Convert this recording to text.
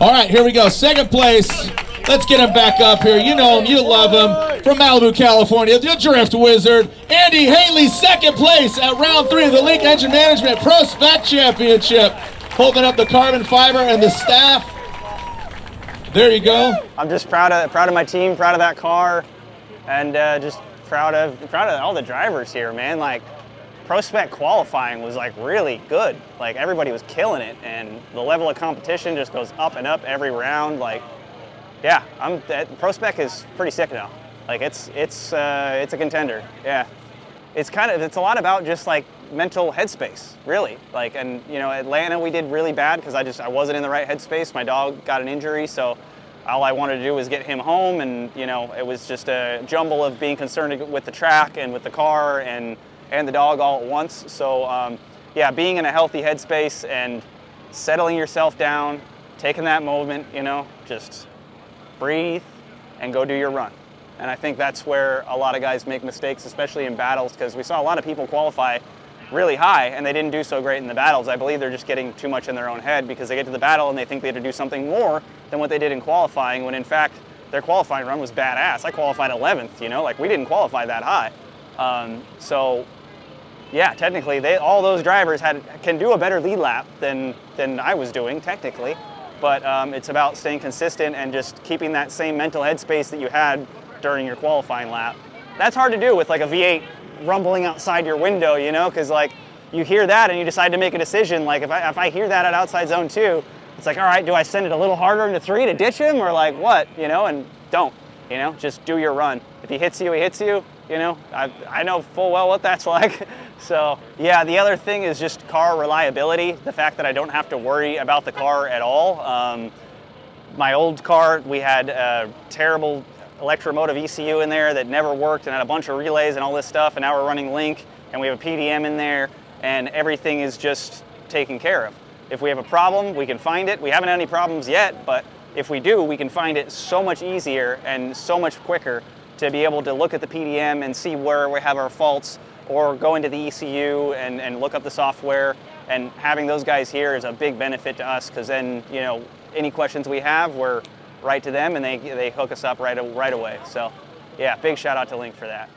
All right, here we go. Second place. Let's get him back up here. You know him, you love him. From Malibu, California, the Drift Wizard, Andy Hateley, second place at round 3 of the Link Engine Management ProSpec Championship. Holding up the carbon fiber and the staff. There you go. I'm just proud of my team, proud of that car, and just proud of all the drivers here, man. Like, ProSpec qualifying was like really good. Like, everybody was killing it, and the level of competition just goes up and up every round. Like, yeah, ProSpec is pretty sick now. Like, it's a contender. Yeah, it's a lot about just like mental headspace, really. Like, and you know, Atlanta we did really bad because I wasn't in the right headspace. My dog got an injury, so all I wanted to do was get him home, and you know, it was just a jumble of being concerned with the track and with the car and the dog all at once. So yeah, being in a healthy headspace and settling yourself down, taking that moment, you know, just breathe and go do your run. And I think that's where a lot of guys make mistakes, especially in battles, because we saw a lot of people qualify really high and they didn't do so great in the battles. I believe they're just getting too much in their own head because they get to the battle and they think they had to do something more than what they did in qualifying, when in fact their qualifying run was badass. I qualified 11th, you know, like we didn't qualify that high. So yeah, technically all those drivers can do a better lead lap than I was doing technically, but it's about staying consistent and just keeping that same mental headspace that you had during your qualifying lap. That's hard to do with like a V8 rumbling outside your window, you know, because like you hear that and you decide to make a decision. Like if I hear that at outside zone 2, it's like, all right, do I send it a little harder into 3 to ditch him, or like what, you know? And don't, you know, just do your run. If he hits you, he hits you. You know, I know full well what that's like. So yeah, the other thing is just car reliability. The fact that I don't have to worry about the car at all. My old car, we had a terrible electromotive ECU in there that never worked and had a bunch of relays and all this stuff, and now we're running Link and we have a PDM in there and everything is just taken care of. If we have a problem, we can find it. We haven't had any problems yet, but if we do, we can find it so much easier and so much quicker to be able to look at the PDM and see where we have our faults, or go into the ECU and look up the software. And having those guys here is a big benefit to us, because then, you know, any questions we have, we're right to them and they hook us up right away. So yeah, big shout out to Link for that.